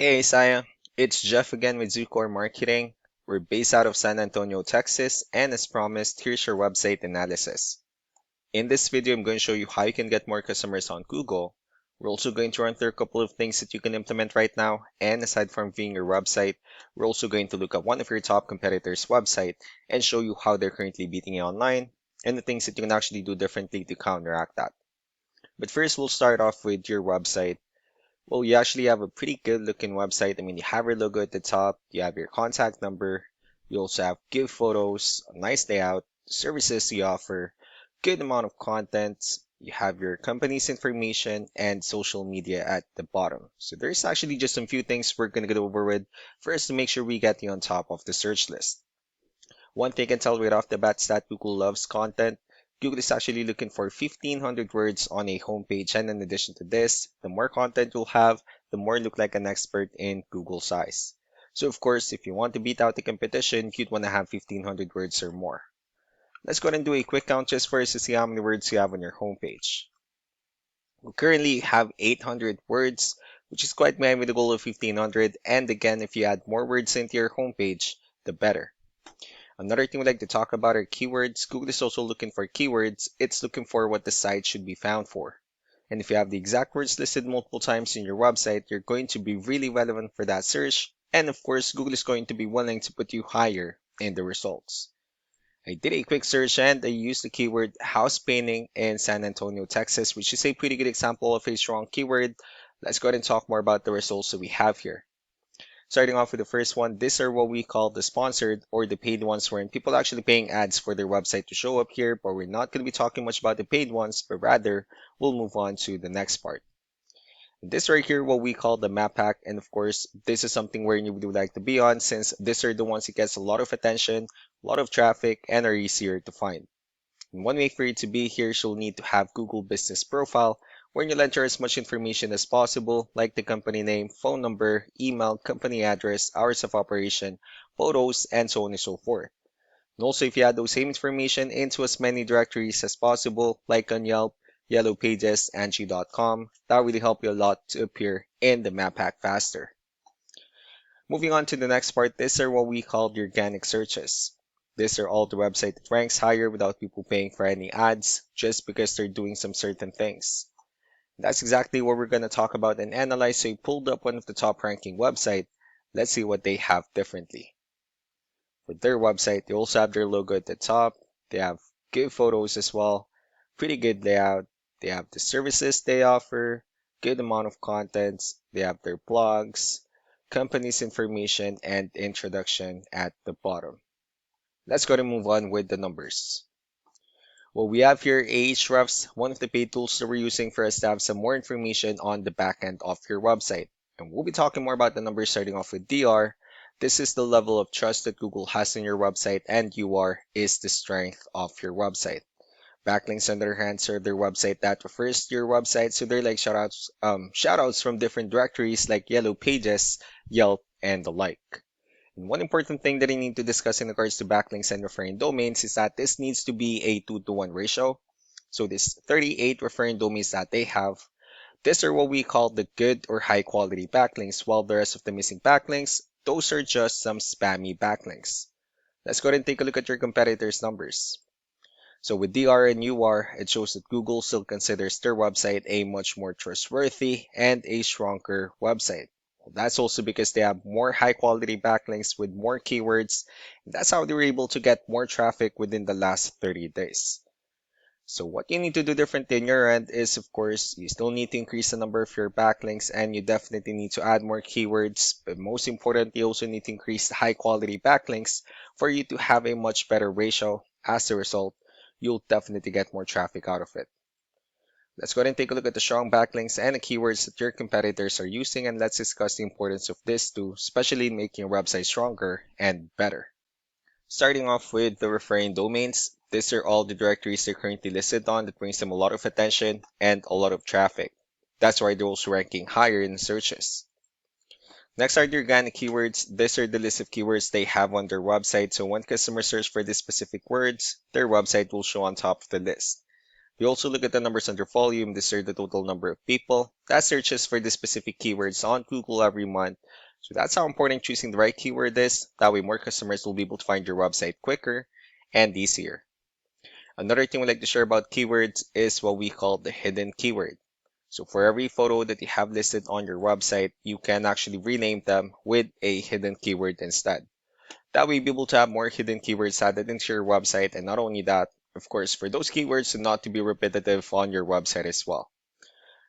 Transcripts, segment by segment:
Hey Saya, it's Jeff again with Zucor Marketing. We're based out of San Antonio, Texas, and as promised, here's your website analysis. In this video, I'm going to show you how you can get more customers on Google. We're also going to run through a couple of things that you can implement right now, and aside from viewing your website, we're also going to look at one of your top competitors' website and show you how they're currently beating you online and the things that you can actually do differently to counteract that. But first, we'll start off with your website. Well, you actually have a pretty good looking website. I mean, you have your logo at the top, you have your contact number, you also have good photos, a nice layout, services you offer, good amount of content, you have your company's information, and social media at the bottom. So there's actually just some few things we're going to go over with first to make sure we get you on top of the search list. One thing I can tell right off the bat is that Google loves content. Google is actually looking for 1,500 words on a homepage, and in addition to this, the more content you'll have, the more you look like an expert in Google's eyes. So of course, if you want to beat out the competition, you'd want to have 1,500 words or more. Let's go ahead and do a quick count just first to see how many words you have on your homepage. We currently have 800 words, which is quite behind with the goal of 1,500, and again, if you add more words into your homepage, the better. Another thing we like to talk about are keywords. Google is also looking for keywords. It's looking for what the site should be found for. And if you have the exact words listed multiple times in your website, you're going to be really relevant for that search. And of course, Google is going to be willing to put you higher in the results. I did a quick search and I used the keyword house painting in San Antonio, Texas, which is a pretty good example of a strong keyword. Let's go ahead and talk more about the results that we have here. Starting off with the first one, these are what we call the sponsored or the paid ones, wherein people are actually paying ads for their website to show up here, but we're not going to be talking much about the paid ones, but rather we'll move on to the next part. This right here, what we call the map hack, and of course, this is something where you would like to be on since these are the ones that gets a lot of attention, a lot of traffic, and are easier to find. And one way for you to be here, you'll need to have Google Business Profile, where you'll enter as much information as possible, like the company name, phone number, email, company address, hours of operation, photos, and so on and so forth. And also, if you add those same information into as many directories as possible, like on Yelp, Yellow Pages, Angie.com, that will really help you a lot to appear in the map hack faster. Moving on to the next part, these are what we call the organic searches. These are all the website that ranks higher without people paying for any ads, just because they're doing some certain things. That's exactly what we're going to talk about and analyze. So I pulled up one of the top ranking website. Let's see what they have differently. For their website, they also have their logo at the top. They have good photos as well, pretty good layout. They have the services they offer, good amount of contents. They have their blogs, company's information, and introduction at the bottom. Let's go and move on with the numbers. What we have here, Ahrefs, one of the paid tools that we're using for us to have some more information on the backend of your website. And we'll be talking more about the numbers starting off with DR. This is the level of trust that Google has in your website, and UR is the strength of your website. Backlinks, on the other hand, serve their website that refers to your website, so they're like shoutouts from different directories like Yellow Pages, Yelp, and the like. And one important thing that I need to discuss in regards to backlinks and referring domains is that this needs to be a 2-to-1 ratio. So this 38 referring domains that they have, these are what we call the good or high quality backlinks, while the rest of the missing backlinks, those are just some spammy backlinks. Let's go ahead and take a look at your competitors' numbers. So with DR and UR, it shows that Google still considers their website a much more trustworthy and a stronger website. That's also because they have more high quality backlinks with more keywords. That's how they were able to get more traffic within the last 30 days. So what you need to do differently on your end is, of course, you still need to increase the number of your backlinks and you definitely need to add more keywords. But most importantly, you also need to increase the high quality backlinks for you to have a much better ratio. As a result, you'll definitely get more traffic out of it. Let's go ahead and take a look at the strong backlinks and the keywords that your competitors are using, and let's discuss the importance of this too, especially in making your website stronger and better. Starting off with the referring domains, these are all the directories they're currently listed on that brings them a lot of attention and a lot of traffic. That's why they're also ranking higher in searches. Next are the organic keywords. These are the list of keywords they have on their website, so when customers search for these specific words, their website will show on top of the list. We also look at the numbers under volume. These are the total number of people that searches for the specific keywords on Google every month. So that's how important choosing the right keyword is. That way more customers will be able to find your website quicker and easier. Another thing we like to share about keywords is what we call the hidden keyword. So for every photo that you have listed on your website, you can actually rename them with a hidden keyword instead. That way you'll be able to have more hidden keywords added into your website, and not only that, of course, for those keywords not to be repetitive on your website as well.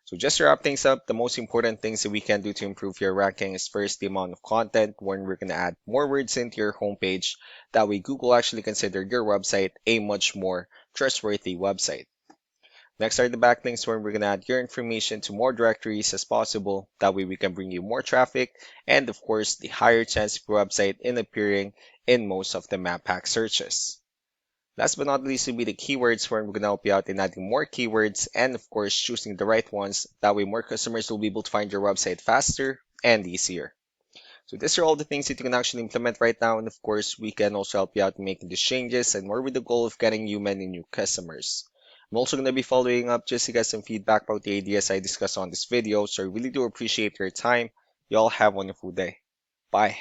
So just to wrap things up, the most important things that we can do to improve your ranking is first the amount of content when we're going to add more words into your homepage. That way Google actually consider your website a much more trustworthy website. Next are the backlinks where we're going to add your information to more directories as possible. That way we can bring you more traffic and of course the higher chance of your website in appearing in most of the map pack searches. Last but not least will be the keywords where we're going to help you out in adding more keywords and of course choosing the right ones. That way more customers will be able to find your website faster and easier. So these are all the things that you can actually implement right now, and of course we can also help you out in making these changes and more with the goal of getting you many new customers. I'm also going to be following up just to get some feedback about the ideas I discussed on this video, so I really do appreciate your time. You all have a wonderful day. Bye.